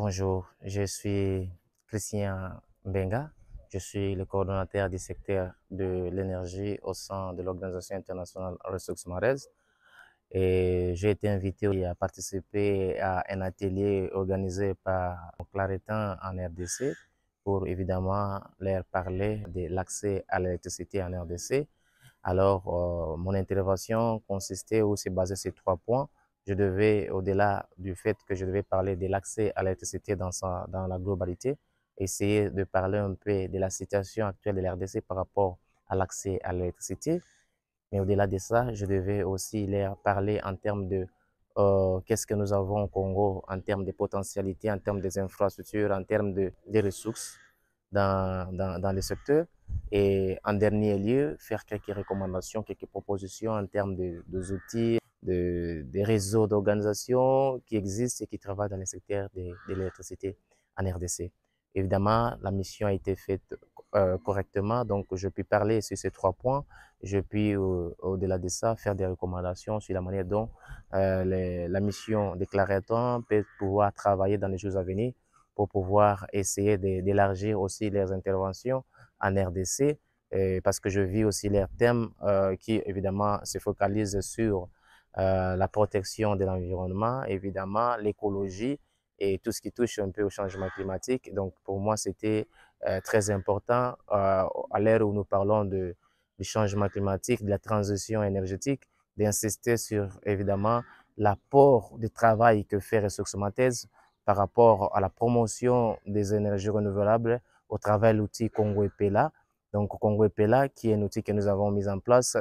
Bonjour, je suis Christian Mbenga. Je suis le coordonnateur du secteur de l'énergie au sein de l'Organisation internationale Ressources Maraises. Et j'ai été invité à participer à un atelier organisé par Claretin en RDC pour évidemment leur parler de l'accès à l'électricité en RDC. Alors, mon intervention consistait ou s'est basée sur 3 points. Je devais, au-delà du fait que je devais parler de l'accès à l'électricité dans la globalité, essayer de parler un peu de la situation actuelle de la RDC par rapport à l'accès à l'électricité. Mais au-delà de ça, je devais aussi leur parler en termes de qu'est-ce que nous avons au Congo, en termes de potentialités, en termes des infrastructures, en termes des ressources dans le secteur. Et en dernier lieu, faire quelques recommandations, quelques propositions en termes des outils, des réseaux d'organisation qui existent et qui travaillent dans le secteur de l'électricité en RDC. Évidemment, la mission a été faite correctement, donc je puis parler sur ces 3 points. Je puis, au-delà de ça, faire des recommandations sur la manière dont la mission des Claretons peut pouvoir travailler dans les jours à venir pour pouvoir essayer d'élargir aussi leurs interventions en RDC, parce que je vis aussi leurs thèmes qui, évidemment, se focalisent sur la protection de l'environnement, évidemment, l'écologie et tout ce qui touche un peu au changement climatique. Donc, pour moi, c'était très important à l'ère où nous parlons du changement climatique, de la transition énergétique, d'insister sur, évidemment, l'apport de travail que fait Ressources Maraises par rapport à la promotion des énergies renouvelables au travers de l'outil Congo Epela. Donc, Congo Epela, qui est un outil que nous avons mis en place,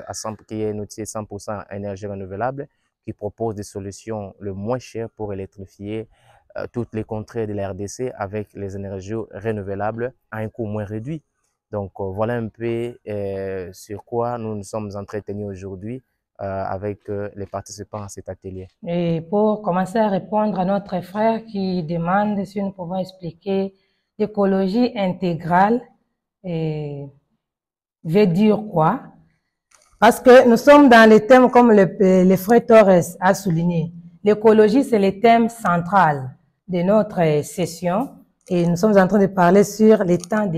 qui est un outil 100% énergie renouvelable, qui propose des solutions le moins chères pour électrifier toutes les contrées de la RDC avec les énergies renouvelables à un coût moins réduit. Donc, voilà un peu sur quoi nous nous sommes entretenus aujourd'hui avec les participants à cet atelier. Et pour commencer à répondre à notre frère qui demande si nous pouvons expliquer l'écologie intégrale veut dire quoi? Parce que nous sommes dans les thèmes comme le frère Torres a souligné. L'écologie, c'est le thème central de notre session et nous sommes en train de parler sur les temps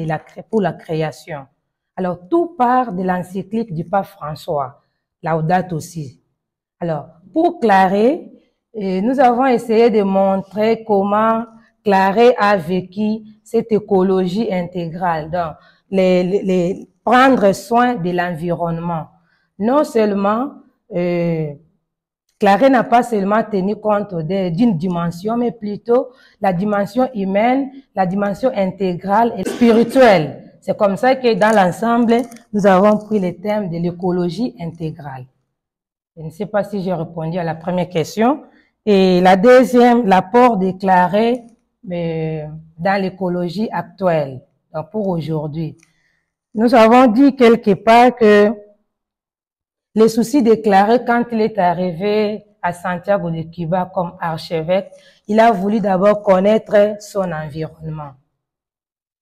pour la création. Alors, tout part de l'encyclique du pape François, Laudato Si. Alors, pour Claret, nous avons essayé de montrer comment Claret a vécu cette écologie intégrale, donc prendre soin de l'environnement. Non seulement, Claret n'a pas seulement tenu compte d'une dimension, mais plutôt la dimension humaine, la dimension intégrale et spirituelle. C'est comme ça que dans l'ensemble, nous avons pris le thème de l'écologie intégrale. Je ne sais pas si j'ai répondu à la première question. Et la deuxième, l'apport déclaré dans l'écologie actuelle, donc pour aujourd'hui. Nous avons dit quelque part que les soucis déclarés quand il est arrivé à Santiago de Cuba comme archevêque, il a voulu d'abord connaître son environnement.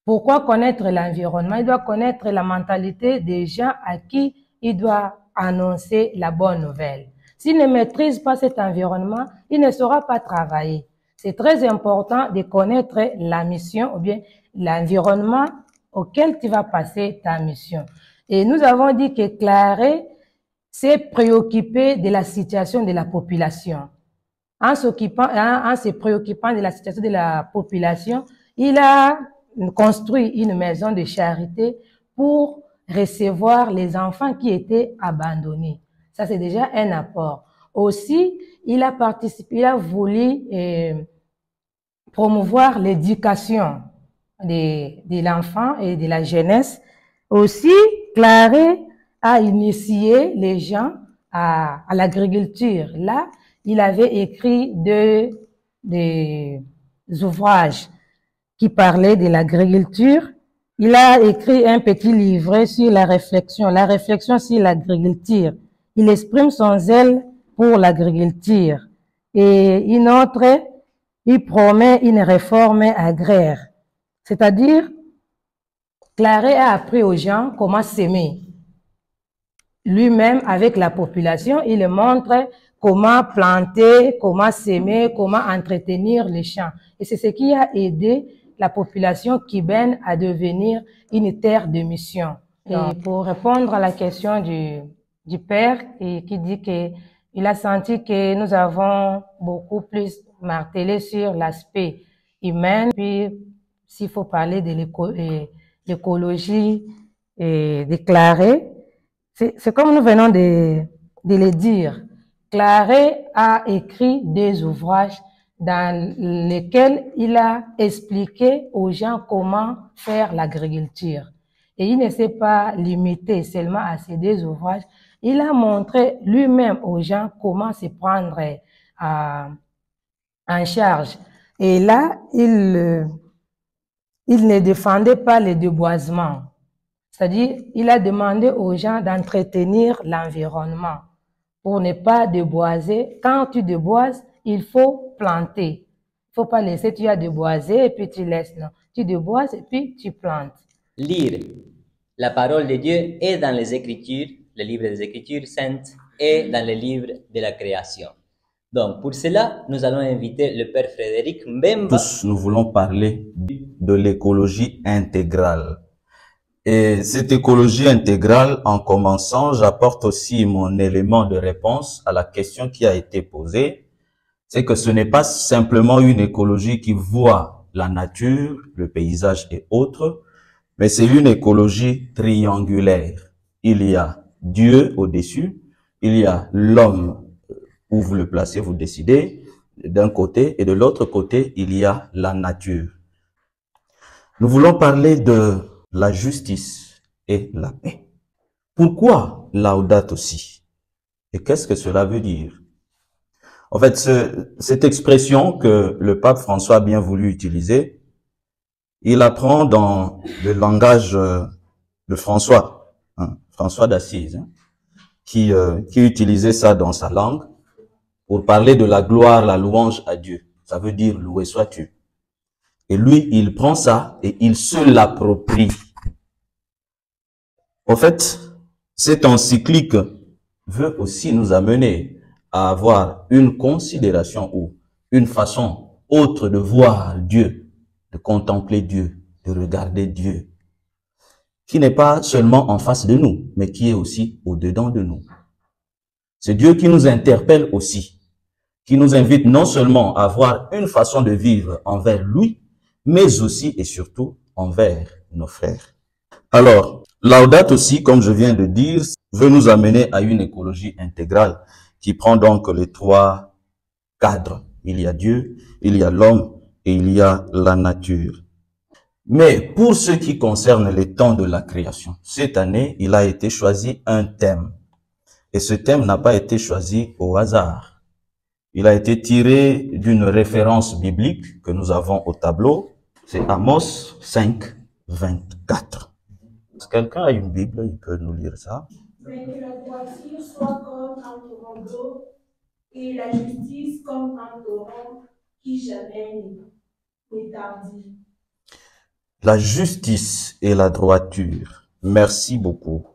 Pourquoi connaître l'environnement? Il doit connaître la mentalité des gens à qui il doit annoncer la bonne nouvelle. S'il ne maîtrise pas cet environnement, il ne saura pas travailler. C'est très important de connaître la mission ou bien l'environnement auquel tu vas passer ta mission. Et nous avons dit que Claret s'est préoccupé de la situation de la population. En se préoccupant de la situation de la population, il a construit une maison de charité pour recevoir les enfants qui étaient abandonnés. Ça, c'est déjà un apport. Aussi, il a participé, il a voulu promouvoir l'éducation de l'enfant et de la jeunesse. Aussi, Claret a initié les gens à l'agriculture. Là, il avait écrit des ouvrages qui parlaient de l'agriculture. Il a écrit un petit livret sur la réflexion sur l'agriculture. Il exprime son zèle pour l'agriculture. Et une autre, il promet une réforme agraire. C'est-à-dire, Claret a appris aux gens comment s'aimer. Lui-même, avec la population, il montre comment planter, comment s'aimer, comment entretenir les champs. Et c'est ce qui a aidé la population cubaine à devenir une terre de mission. Et pour répondre à la question du père qui dit qu'il a senti que nous avons beaucoup plus martelé sur l'aspect humain, puis s'il faut parler de l'écologie déclarée, c'est comme nous venons de le dire. Claret a écrit des ouvrages dans lesquels il a expliqué aux gens comment faire l'agriculture. Et il ne s'est pas limité seulement à ces deux ouvrages. Il a montré lui-même aux gens comment se prendre en charge. Et là, il ne défendait pas le déboisement. C'est-à-dire, il a demandé aux gens d'entretenir l'environnement pour ne pas déboiser. Quand tu déboises, il faut planter. Il ne faut pas laisser, tu as déboisé et puis tu laisses. Non, tu déboises et puis tu plantes. Lire la parole de Dieu est dans les Écritures, les livres des Écritures saintes et dans les livres de la création. Donc, pour cela, nous allons inviter le Père Frédéric Mbemba. Tous, nous voulons parler de l'écologie intégrale. Et cette écologie intégrale, en commençant, j'apporte aussi mon élément de réponse à la question qui a été posée. C'est que ce n'est pas simplement une écologie qui voit la nature, le paysage et autres, mais c'est une écologie triangulaire. Il y a Dieu au-dessus, il y a l'homme, où vous le placez, vous décidez, d'un côté, et de l'autre côté, il y a la nature. Nous voulons parler de la justice et la paix. Pourquoi Laudato Si? Et qu'est-ce que cela veut dire? En fait, cette expression que le pape François a bien voulu utiliser, il apprend dans le langage de François, François d'Assise, qui utilisait ça dans sa langue pour parler de la gloire, la louange à Dieu. Ça veut dire loué sois-tu. Et lui, il prend ça et il se l'approprie. En fait, cette encyclique veut aussi nous amener à avoir une considération ou une façon autre de voir Dieu, de contempler Dieu, de regarder Dieu, qui n'est pas seulement en face de nous, mais qui est aussi au-dedans de nous. C'est Dieu qui nous interpelle aussi, qui nous invite non seulement à avoir une façon de vivre envers lui, mais aussi et surtout envers nos frères. Alors, Laudato Si, comme je viens de dire, veut nous amener à une écologie intégrale qui prend donc les trois cadres. Il y a Dieu, il y a l'homme et il y a la nature. Mais pour ce qui concerne les temps de la création, cette année, il a été choisi un thème. Et ce thème n'a pas été choisi au hasard. Il a été tiré d'une référence biblique que nous avons au tableau. C'est Amos 5, 24. Si quelqu'un a une Bible, il peut nous lire ça. Mais que la droiture soit comme un torrent d'eau et la justice comme un torrent qui jamais n'est tardi. La justice et la droiture. Merci beaucoup.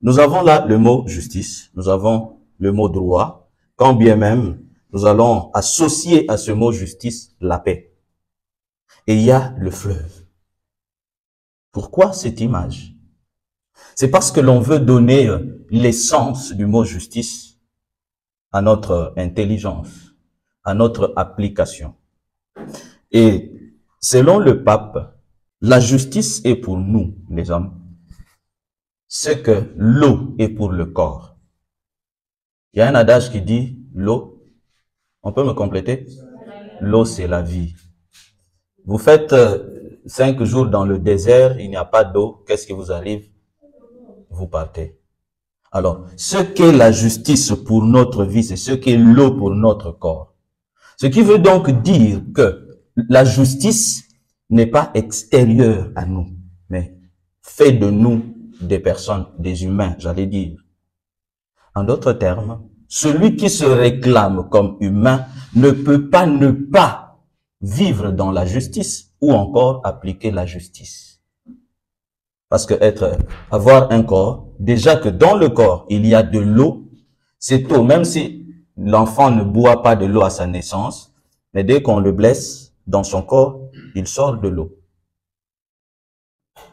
Nous avons là le mot justice, nous avons le mot droit, quand bien même nous allons associer à ce mot justice la paix. Et il y a le fleuve. Pourquoi cette image? C'est parce que l'on veut donner l'essence du mot justice à notre intelligence, à notre application. Et selon le pape, la justice est pour nous, les hommes, ce que l'eau est pour le corps. Il y a un adage qui dit, l'eau, on peut me compléter? L'eau, c'est la vie. Vous faites 5 jours dans le désert, il n'y a pas d'eau, qu'est-ce qui vous arrive? Vous partez. Alors, ce qu'est la justice pour notre vie, c'est ce qu'est l'eau pour notre corps. Ce qui veut donc dire que la justice n'est pas extérieure à nous, mais fait de nous des personnes, des humains, j'allais dire. En d'autres termes, celui qui se réclame comme humain ne peut pas ne pas vivre dans la justice ou encore appliquer la justice. Parce que avoir un corps, déjà que dans le corps, il y a de l'eau, cette eau, même si l'enfant ne boit pas de l'eau à sa naissance, mais dès qu'on le blesse dans son corps, il sort de l'eau.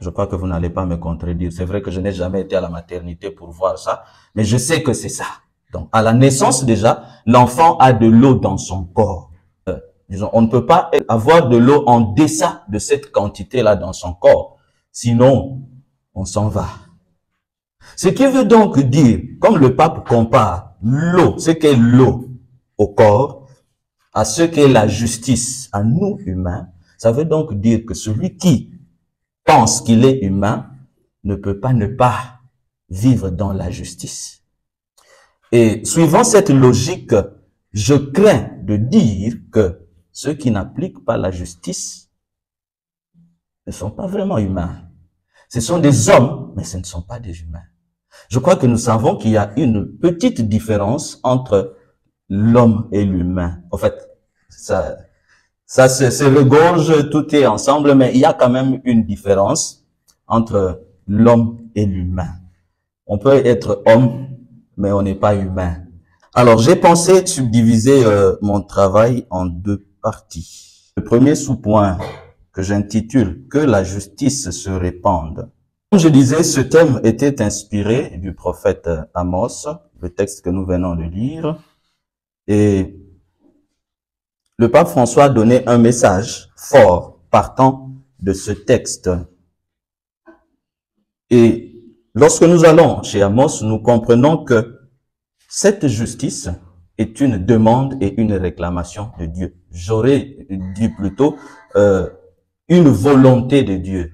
Je crois que vous n'allez pas me contredire. C'est vrai que je n'ai jamais été à la maternité pour voir ça, mais je sais que c'est ça. Donc, à la naissance déjà, l'enfant a de l'eau dans son corps. Disons, on ne peut pas avoir de l'eau en deçà de cette quantité-là dans son corps. Sinon, on s'en va. Ce qui veut donc dire, comme le pape compare l'eau, ce qu'est l'eau au corps, à ce qu'est la justice à nous humains, ça veut donc dire que celui qui pense qu'il est humain ne peut pas ne pas vivre dans la justice. Et suivant cette logique, je crains de dire que ceux qui n'appliquent pas la justice ne sont pas vraiment humains. Ce sont des hommes, mais ce ne sont pas des humains. Je crois que nous savons qu'il y a une petite différence entre l'homme et l'humain. En fait, ça se regorge, tout est ensemble, mais il y a quand même une différence entre l'homme et l'humain. On peut être homme, mais on n'est pas humain. Alors, j'ai pensé subdiviser mon travail en deux parties. Le premier sous-point que j'intitule « Que la justice se répande ». Comme je disais, ce thème était inspiré du prophète Amos, le texte que nous venons de lire, et le pape François a donné un message fort partant de ce texte. Et lorsque nous allons chez Amos, nous comprenons que cette justice est une demande et une réclamation de Dieu. J'aurais dit plutôt une volonté de Dieu.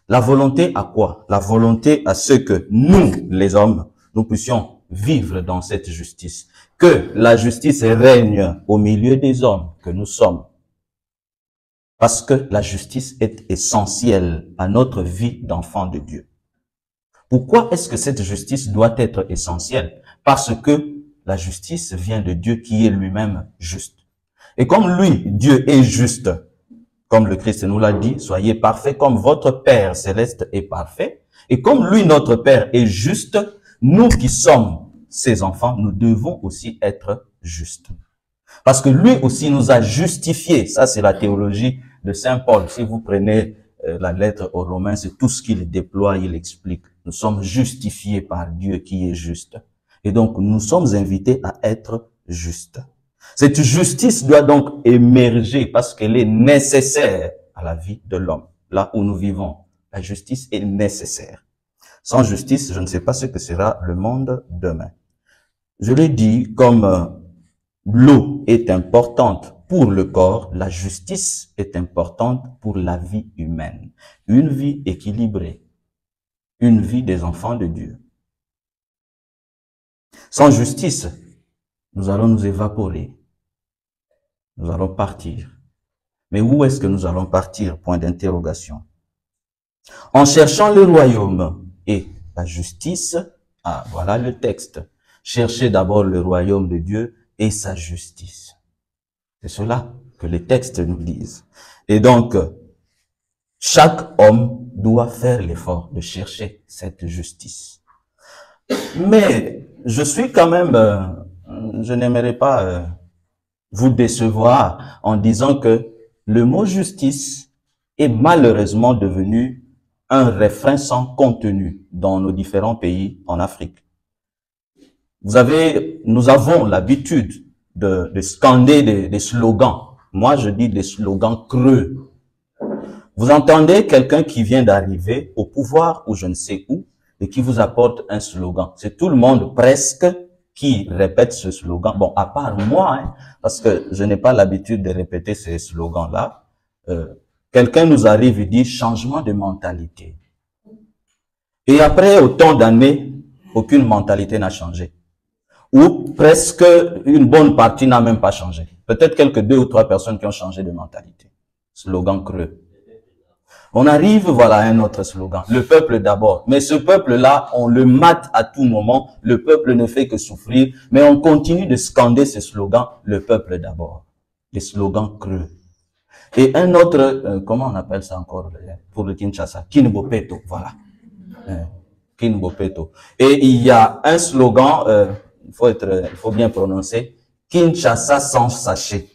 La volonté à quoi? La volonté à ce que nous, les hommes, nous puissions vivre dans cette justice. Que la justice règne au milieu des hommes que nous sommes. Parce que la justice est essentielle à notre vie d'enfant de Dieu. Pourquoi est-ce que cette justice doit être essentielle? Parce que la justice vient de Dieu qui est lui-même juste. Et comme lui, Dieu est juste, comme le Christ nous l'a dit, soyez parfaits comme votre Père céleste est parfait. Et comme lui, notre Père, est juste, nous qui sommes ses enfants, nous devons aussi être justes. Parce que lui aussi nous a justifiés. Ça, c'est la théologie de Saint Paul. Si vous prenez la lettre aux Romains, c'est tout ce qu'il déploie, il explique. Nous sommes justifiés par Dieu qui est juste. Et donc, nous sommes invités à être justes. Cette justice doit donc émerger parce qu'elle est nécessaire à la vie de l'homme. Là où nous vivons, la justice est nécessaire. Sans justice, je ne sais pas ce que sera le monde demain. Je l'ai dit, comme l'eau est importante pour le corps, la justice est importante pour la vie humaine. Une vie équilibrée, une vie des enfants de Dieu. Sans justice, nous allons nous évaporer. Nous allons partir. Mais où est-ce que nous allons partir? Point d'interrogation. En cherchant le royaume et la justice, voilà le texte. Cherchez d'abord le royaume de Dieu et sa justice. C'est cela que les textes nous disent. Et donc, chaque homme doit faire l'effort de chercher cette justice. Mais je suis quand même, je n'aimerais pas vous décevoir en disant que le mot justice est malheureusement devenu un refrain sans contenu dans nos différents pays en Afrique. Nous avons l'habitude de scander des slogans. Moi, je dis des slogans creux. Vous entendez quelqu'un qui vient d'arriver au pouvoir ou je ne sais où et qui vous apporte un slogan. C'est tout le monde presque qui répète ce slogan. Bon, à part moi, parce que je n'ai pas l'habitude de répéter ces slogans-là. Quelqu'un nous arrive et dit changement de mentalité. Et après autant d'années, aucune mentalité n'a changé. Ou presque une bonne partie n'a même pas changé. Peut-être quelques 2 ou 3 personnes qui ont changé de mentalité. Slogan creux. On arrive, voilà un autre slogan. Le peuple d'abord. Mais ce peuple-là, on le mate à tout moment. Le peuple ne fait que souffrir. Mais on continue de scander ce slogan. Le peuple d'abord. Les slogans creux. Et un autre, comment on appelle ça encore pour le Kinshasa? Kinbopeto, voilà. Kinbopeto. Et il y a un slogan, il faut bien prononcer. Kinshasa sans sachet.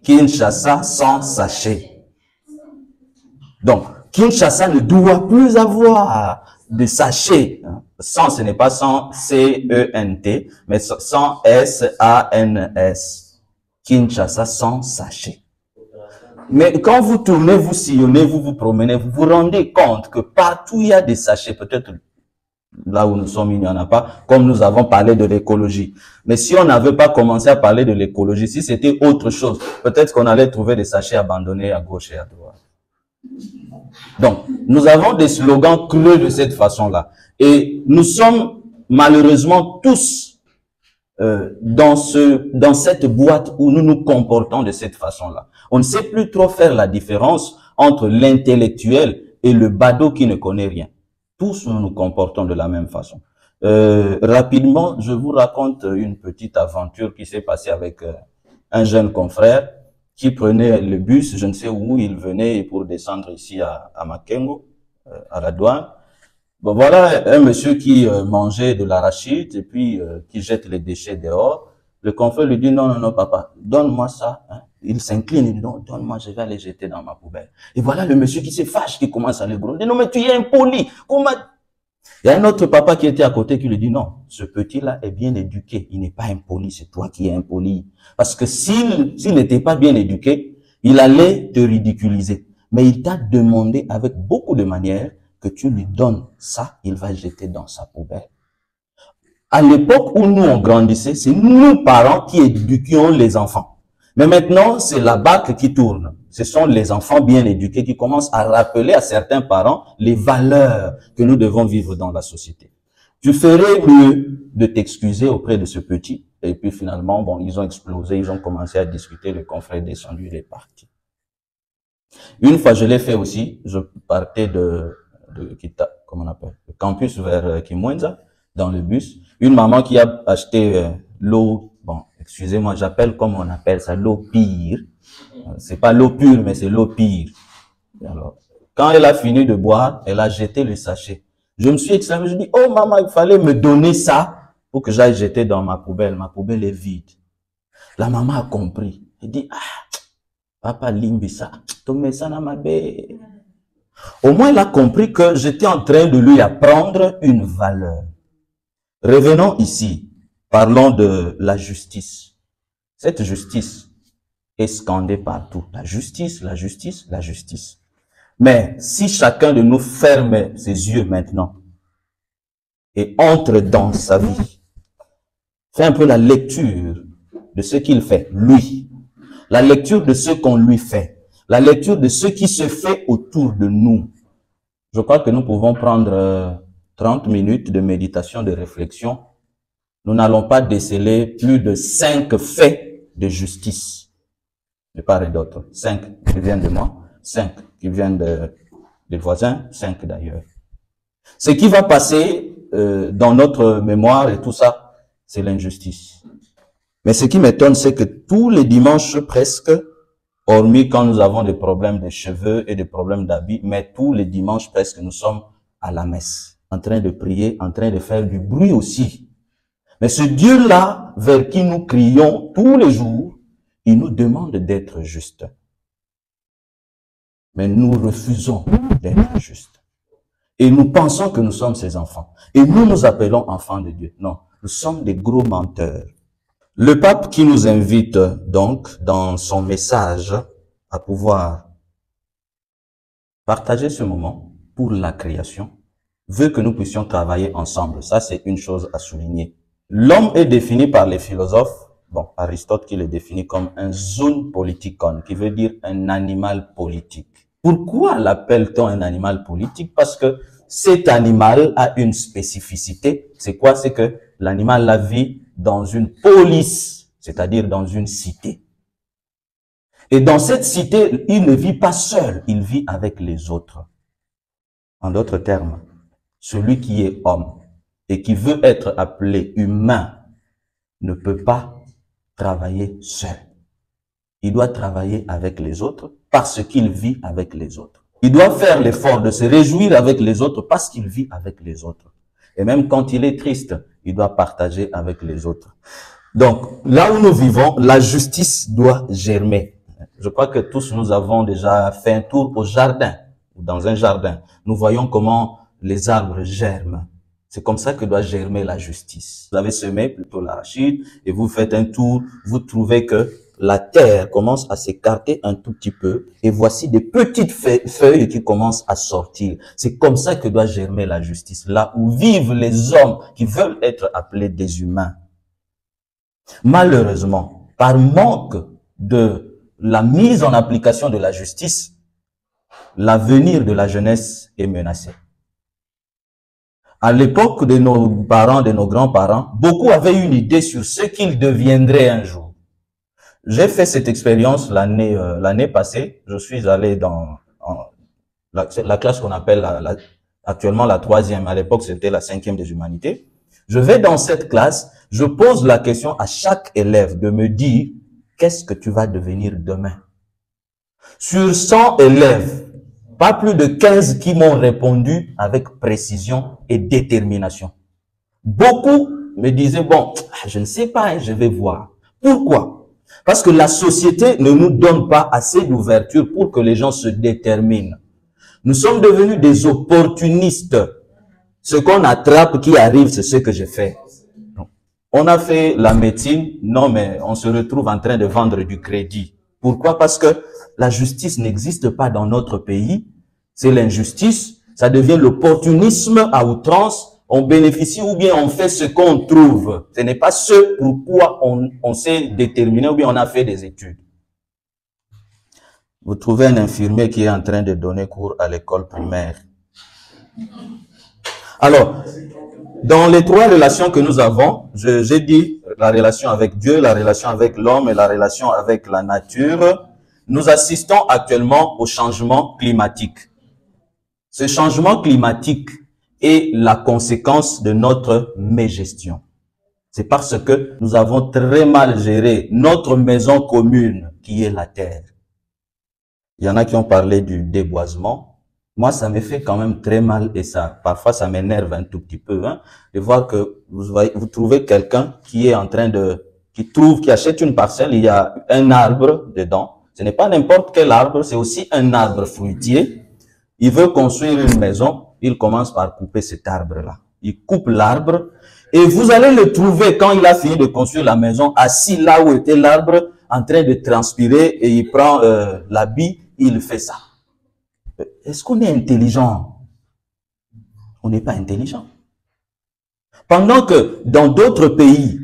Kinshasa sans sachet. Donc, Kinshasa ne doit plus avoir de sachet. Sans, ce n'est pas sans C-E-N-T, mais sans S-A-N-S. Kinshasa sans sachet. Mais quand vous tournez, vous sillonnez, vous vous promenez, vous vous rendez compte que partout il y a des sachets. Peut-être là où nous sommes, il n'y en a pas, comme nous avons parlé de l'écologie. Mais si on n'avait pas commencé à parler de l'écologie, si c'était autre chose, peut-être qu'on allait trouver des sachets abandonnés à gauche et à droite. Donc, nous avons des slogans creux de cette façon-là. Et nous sommes malheureusement tous dans cette boîte où nous nous comportons de cette façon-là. On ne sait plus trop faire la différence entre l'intellectuel et le badaud qui ne connaît rien. Tous nous nous comportons de la même façon. Rapidement, je vous raconte une petite aventure qui s'est passée avec un jeune confrère qui prenait le bus, je ne sais où il venait pour descendre ici à Makengo, à la douane. Bon, voilà un monsieur qui mangeait de l'arachide et puis qui jette les déchets dehors. Le confrère lui dit non, non, non, papa, donne-moi ça. Hein. Il s'incline, il dit non, donne-moi, je vais aller jeter dans ma poubelle. Et voilà le monsieur qui se fâche, qui commence à le gronder. Non, mais tu es impoli. Comment? Il y a un autre papa qui était à côté qui lui dit non, ce petit-là est bien éduqué. Il n'est pas impoli, c'est toi qui es impoli. Parce que s'il n'était pas bien éduqué, il allait te ridiculiser. Mais il t'a demandé avec beaucoup de manières que tu lui donnes ça, il va jeter dans sa poubelle. À l'époque où nous on grandissait, c'est nous parents qui éduquions les enfants. Mais maintenant, c'est la barque qui tourne. Ce sont les enfants bien éduqués qui commencent à rappeler à certains parents les valeurs que nous devons vivre dans la société. Tu ferais mieux de t'excuser auprès de ce petit. Et puis finalement, bon, ils ont explosé, ils ont commencé à discuter, le confrère est descendu, il est parti. Une fois, je l'ai fait aussi, je partais de comment on appelle, le campus vers Kimwenza, dans le bus. Une maman qui a acheté l'eau, bon, excusez-moi, j'appelle comme on appelle ça, l'eau pire. C'est pas l'eau pure, mais c'est l'eau pire. Alors, quand elle a fini de boire, elle a jeté le sachet. Je me suis exclamé, je dis, oh maman, il fallait me donner ça pour que j'aille jeter dans ma poubelle. Ma poubelle est vide. La maman a compris. Elle dit, ah, papa limbisa, tu mets ça dans ma baie. Au moins, elle a compris que j'étais en train de lui apprendre une valeur. Revenons ici. Parlons de la justice. Cette justice est scandée partout. La justice, la justice, la justice. Mais si chacun de nous ferme ses yeux maintenant et entre dans sa vie, fait un peu la lecture de ce qu'il fait, lui, la lecture de ce qu'on lui fait, la lecture de ce qui se fait autour de nous. Je crois que nous pouvons prendre 30 minutes de méditation, de réflexion. Nous n'allons pas déceler plus de 5 faits de justice, de part et d'autre. 5 qui viennent de moi, 5 qui viennent des voisins, 5 d'ailleurs. Ce qui va passer dans notre mémoire et tout ça, c'est l'injustice. Mais ce qui m'étonne, c'est que tous les dimanches presque, hormis quand nous avons des problèmes de cheveux et des problèmes d'habits, mais tous les dimanches presque, nous sommes à la messe, en train de prier, en train de faire du bruit aussi. Mais ce Dieu-là, vers qui nous crions tous les jours, il nous demande d'être justes. Mais nous refusons d'être justes. Et nous pensons que nous sommes ses enfants. Et nous nous appelons enfants de Dieu. Non, nous sommes des gros menteurs. Le pape qui nous invite donc dans son message à pouvoir partager ce moment pour la création, veut que nous puissions travailler ensemble. Ça, c'est une chose à souligner. L'homme est défini par les philosophes, bon, Aristote qui le définit comme un zoon politikon, qui veut dire un animal politique. Pourquoi l'appelle-t-on un animal politique? Parce que cet animal a une spécificité. C'est quoi? C'est que l'animal la vit dans une polis, c'est-à-dire dans une cité. Et dans cette cité, il ne vit pas seul, il vit avec les autres. En d'autres termes, celui qui est homme et qui veut être appelé humain ne peut pas travailler seul. Il doit travailler avec les autres parce qu'il vit avec les autres. Il doit faire l'effort de se réjouir avec les autres parce qu'il vit avec les autres. Et même quand il est triste, il doit partager avec les autres. Donc, là où nous vivons, la justice doit germer. Je crois que tous nous avons déjà fait un tour au jardin, ou dans un jardin. Nous voyons comment les arbres germent. C'est comme ça que doit germer la justice. Vous avez semé plutôt l'arachide et vous faites un tour, vous trouvez que la terre commence à s'écarter un tout petit peu et voici des petites feuilles qui commencent à sortir. C'est comme ça que doit germer la justice, là où vivent les hommes qui veulent être appelés des humains. Malheureusement, par manque de la mise en application de la justice, l'avenir de la jeunesse est menacé. À l'époque de nos parents, de nos grands-parents, beaucoup avaient une idée sur ce qu'ils deviendraient un jour. J'ai fait cette expérience l'année passée. Je suis allé dans la classe qu'on appelle actuellement la 3e. À l'époque, c'était la 5e des humanités. Je vais dans cette classe, je pose la question à chaque élève de me dire qu'est-ce que tu vas devenir demain. Sur 100 élèves, pas plus de 15 qui m'ont répondu avec précision et détermination. Beaucoup me disaient, bon, je ne sais pas, je vais voir. Pourquoi? Parce que la société ne nous donne pas assez d'ouverture pour que les gens se déterminent. Nous sommes devenus des opportunistes. Ce qu'on attrape qui arrive, c'est ce que je fais. On a fait la médecine, non mais on se retrouve en train de vendre du crédit. Pourquoi? Parce que la justice n'existe pas dans notre pays. C'est l'injustice. Ça devient l'opportunisme à outrance. On bénéficie ou bien on fait ce qu'on trouve. Ce n'est pas ce pourquoi on s'est déterminé ou bien on a fait des études. Vous trouvez un infirmier qui est en train de donner cours à l'école primaire. Alors, dans les 3 relations que nous avons, j'ai dit la relation avec Dieu, la relation avec l'homme et la relation avec la nature. Nous assistons actuellement au changement climatique. Ce changement climatique est la conséquence de notre mégestion. C'est parce que nous avons très mal géré notre maison commune qui est la terre. Il y en a qui ont parlé du déboisement. Moi, ça me fait quand même très mal et ça, parfois, ça m'énerve un tout petit peu, hein, de voir que vous trouvez quelqu'un qui est en train qui achète une parcelle, il y a un arbre dedans. Ce n'est pas n'importe quel arbre, c'est aussi un arbre fruitier. Il veut construire une maison, il commence par couper cet arbre-là. Il coupe l'arbre et vous allez le trouver quand il a fini de construire la maison, assis là où était l'arbre, en train de transpirer et il prend l'habit, il fait ça. Est-ce qu'on est intelligent? On n'est pas intelligent. Pendant que dans d'autres pays,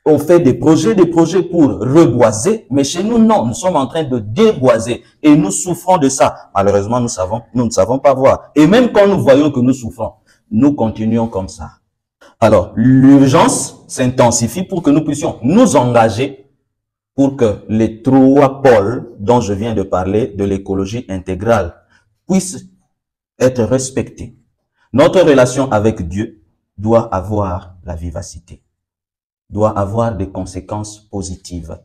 on fait des projets pour reboiser, mais chez nous, non, nous sommes en train de déboiser et nous souffrons de ça. Malheureusement, nous ne savons pas voir. Et même quand nous voyons que nous souffrons, nous continuons comme ça. Alors, l'urgence s'intensifie pour que nous puissions nous engager pour que les 3 pôles dont je viens de parler de l'écologie intégrale puissent être respectés. Notre relation avec Dieu doit avoir la vivacité, doit avoir des conséquences positives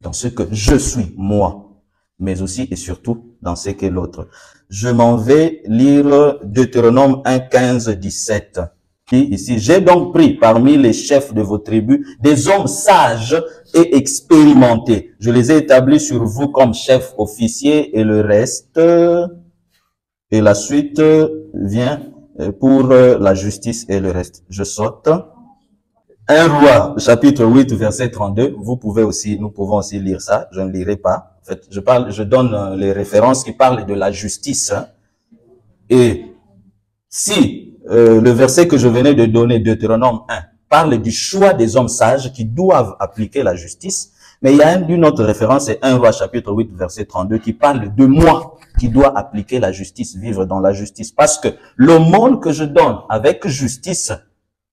dans ce que je suis, moi, mais aussi et surtout dans ce qu'est l'autre. Je m'en vais lire Deutéronome 1, 15, 17. Ici, j'ai donc pris parmi les chefs de vos tribus des hommes sages et expérimentés. Je les ai établis sur vous comme chefs officiers et le reste. Et la suite vient pour la justice et le reste. Je saute. 1 Roi, chapitre 8, verset 32. Nous pouvons aussi lire ça. Je ne lirai pas. En fait, je donne les références qui parlent de la justice. Et si le verset que je venais de donner, Deutéronome 1, parle du choix des hommes sages qui doivent appliquer la justice, mais il y a une autre référence, c'est 1 Roi, chapitre 8, verset 32, qui parle de moi qui dois appliquer la justice, vivre dans la justice. Parce que le monde que je donne avec justice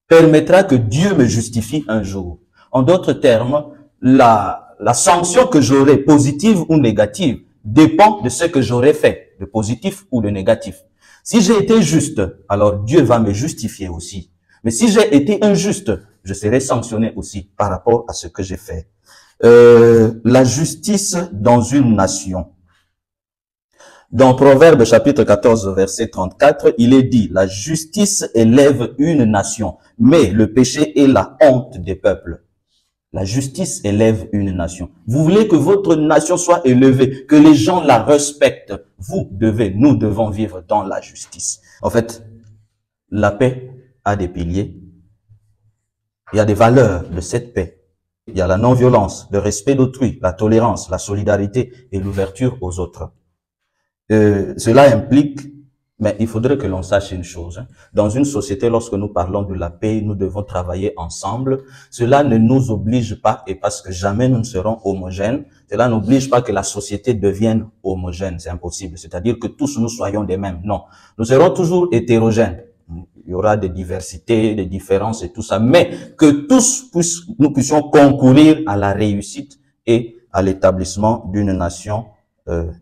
permettra que Dieu me justifie un jour. En d'autres termes, la sanction que j'aurai, positive ou négative, dépend de ce que j'aurai fait, de positif ou de négatif. Si j'ai été juste, alors Dieu va me justifier aussi. Mais si j'ai été injuste, je serai sanctionné aussi par rapport à ce que j'ai fait. La justice dans une nation. Dans Proverbe chapitre 14 verset 34, il est dit, la justice élève une nation, mais le péché est la honte des peuples. La justice élève une nation. Vous voulez que votre nation soit élevée, que les gens la respectent. Nous devons vivre dans la justice. En fait, la paix a des piliers. Il y a des valeurs de cette paix. Il y a la non-violence, le respect d'autrui, la tolérance, la solidarité et l'ouverture aux autres. Cela implique, mais il faudrait que l'on sache une chose. Dans une société, lorsque nous parlons de la paix, nous devons travailler ensemble. Cela ne nous oblige pas, et parce que jamais nous ne serons homogènes, cela n'oblige pas que la société devienne homogène. C'est impossible. C'est-à-dire que tous nous soyons des mêmes. Non. Nous serons toujours hétérogènes. Il y aura des diversités, des différences et tout ça, mais que tous nous puissions concourir à la réussite et à l'établissement d'une nation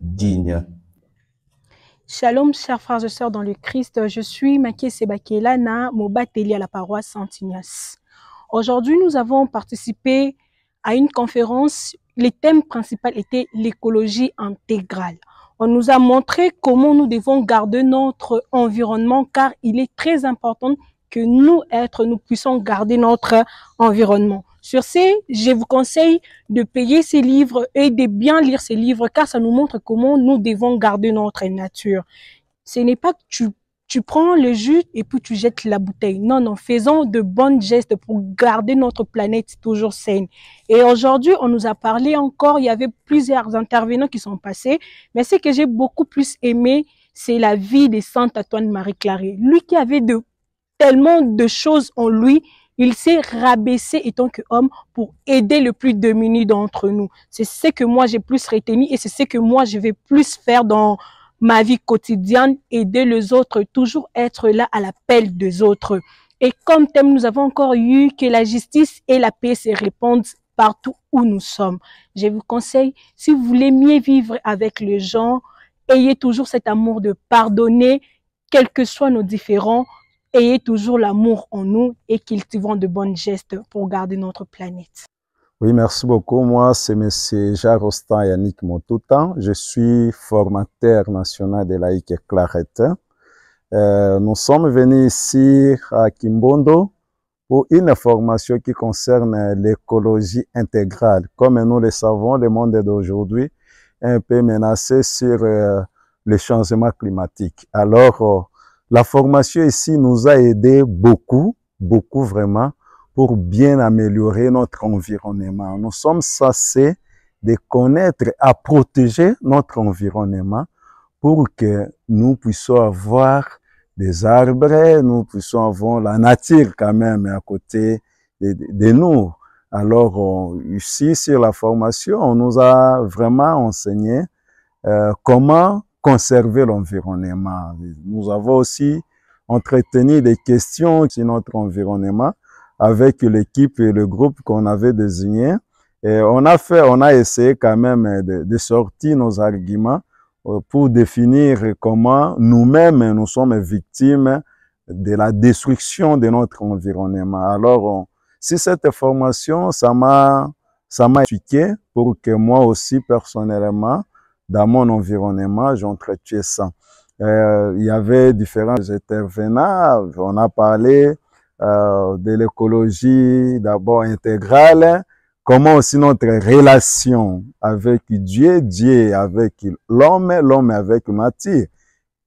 digne. Shalom, chers frères et sœurs dans le Christ. Je suis Makie Sebakelana, Mobateli à la paroisse Saint-Ignace. Aujourd'hui, nous avons participé à une conférence. Le thème principal était l'écologie intégrale. On nous a montré comment nous devons garder notre environnement, car il est très important que nous puissions garder notre environnement. Sur ce, je vous conseille de payer ces livres et de bien lire ces livres, car ça nous montre comment nous devons garder notre nature. Ce n'est pas que tu prends le jus et puis tu jettes la bouteille. Non, non, faisons de bons gestes pour garder notre planète toujours saine. Et aujourd'hui, on nous a parlé encore, il y avait plusieurs intervenants qui sont passés, mais ce que j'ai beaucoup plus aimé, c'est la vie de Saint Antoine Marie Claret. Lui qui avait tellement de choses en lui, il s'est rabaissé étant qu'homme pour aider le plus démuni d'entre nous. C'est ce que moi j'ai plus retenu et c'est ce que moi je vais plus faire dans ma vie quotidienne, aider les autres, toujours être là à l'appel des autres. Et comme thème, nous avons encore eu que la justice et la paix se répandent partout où nous sommes. Je vous conseille, si vous voulez mieux vivre avec les gens, ayez toujours cet amour de pardonner, quels que soient nos différends, ayez toujours l'amour en nous et cultivons de bons gestes pour garder notre planète. Oui, merci beaucoup. Moi, c'est M. Jarostan Yannick Motoutan. Je suis formateur national de laïcs Claret. Nous sommes venus ici à Kimbondo pour une formation qui concerne l'écologie intégrale. Comme nous le savons, le monde d'aujourd'hui est un peu menacé sur le changement climatique. Alors, la formation ici nous a aidé beaucoup vraiment, pour bien améliorer notre environnement. Nous sommes censés de connaître, à protéger notre environnement pour que nous puissions avoir des arbres, nous puissions avoir la nature quand même à côté de nous. Alors, ici, sur la formation, on nous a vraiment enseigné comment conserver l'environnement. Nous avons aussi entretenu des questions sur notre environnement avec l'équipe et le groupe qu'on avait désigné. Et on a essayé quand même de sortir nos arguments pour définir comment nous-mêmes nous sommes victimes de la destruction de notre environnement. Alors, si cette formation, ça m'a expliqué pour que moi aussi, personnellement, dans mon environnement, j'entretiens ça. Il y avait différents intervenants, on a parlé de l'écologie d'abord intégrale, comment aussi notre relation avec Dieu, Dieu avec l'homme, l'homme avec la nature.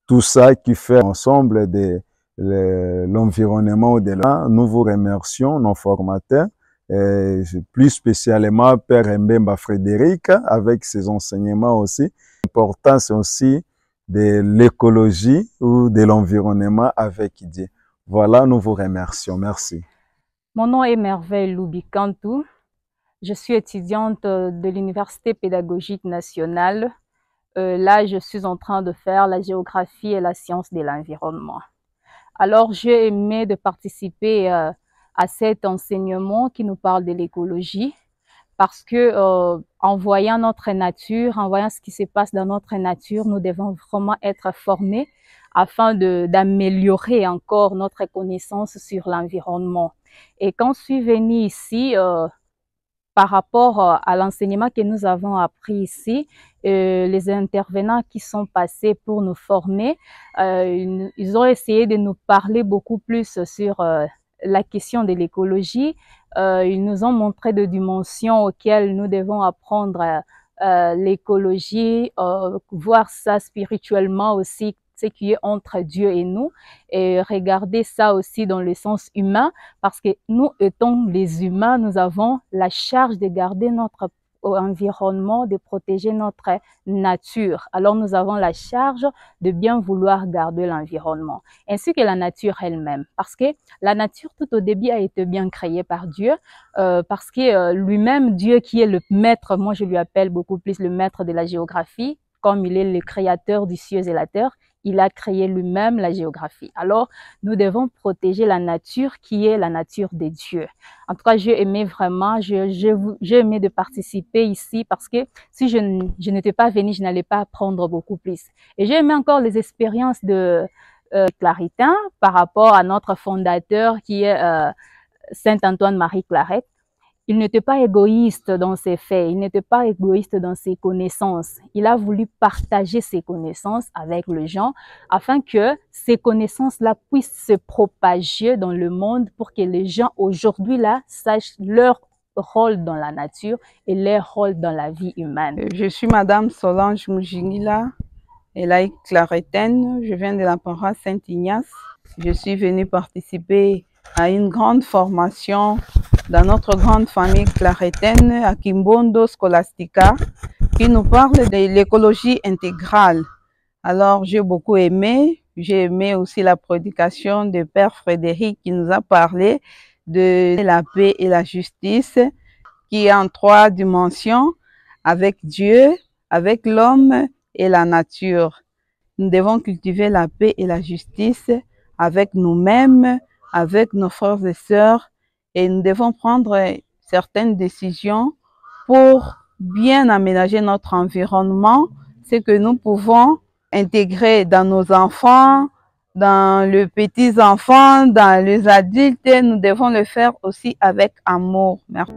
Tout ça qui fait ensemble de l'environnement au-delà. Nous vous remercions, nos formateurs, et plus spécialement Père Mbemba Frédéric, avec ses enseignements aussi. L'importance aussi de l'écologie ou de l'environnement avec Dieu. Voilà, nous vous remercions. Merci. Mon nom est Merveille Loubikantou. Je suis étudiante de l'Université pédagogique nationale. Là, je suis en train de faire la géographie et la science de l'environnement. Alors, j'ai aimé de participer à cet enseignement qui nous parle de l'écologie parce que en voyant notre nature, en voyant ce qui se passe dans notre nature, nous devons vraiment être formés afin d'améliorer encore notre connaissance sur l'environnement. Et quand je suis venue ici, par rapport à l'enseignement que nous avons appris ici, les intervenants qui sont passés pour nous former, ils ont essayé de nous parler beaucoup plus sur la question de l'écologie, Ils nous ont montré des dimensions auxquelles nous devons apprendre l'écologie, voir ça spirituellement aussi, ce qui est entre Dieu et nous, et regarder ça aussi dans le sens humain, parce que nous étant les humains, nous avons la charge de garder notre environnement, de protéger notre nature. Alors nous avons la charge de bien vouloir garder l'environnement, ainsi que la nature elle-même, parce que la nature tout au début a été bien créée par Dieu, parce que lui-même, Dieu qui est le maître, moi je lui appelle beaucoup plus le maître de la géographie, comme il est le créateur du ciel et la terre, il a créé lui-même la géographie. Alors, nous devons protéger la nature qui est la nature de Dieu. En tout cas, j'ai aimé vraiment, j'ai aimé de participer ici parce que si je n'étais pas venue, je n'allais pas apprendre beaucoup plus. Et j'ai aimé encore les expériences de Claritin par rapport à notre fondateur qui est Saint Antoine-Marie Claret. Il n'était pas égoïste dans ses faits, il n'était pas égoïste dans ses connaissances. Il a voulu partager ses connaissances avec les gens afin que ces connaissances-là puissent se propager dans le monde pour que les gens aujourd'hui là sachent leur rôle dans la nature et leur rôle dans la vie humaine. Je suis Madame Solange Mujingila, laïque claretaine. Je viens de la paroisse Saint-Ignace. Je suis venue participer à une grande formation dans notre grande famille claretaine à Kimbondo Scholastica qui nous parle de l'écologie intégrale. Alors j'ai beaucoup aimé, j'ai aimé aussi la prédication de Père Frédéric qui nous a parlé de la paix et la justice qui est en 3 dimensions avec Dieu, avec l'homme et la nature. Nous devons cultiver la paix et la justice avec nous-mêmes, avec nos frères et sœurs, et nous devons prendre certaines décisions pour bien aménager notre environnement, ce que nous pouvons intégrer dans nos enfants, dans les petits-enfants, dans les adultes. Nous devons le faire aussi avec amour. Merci.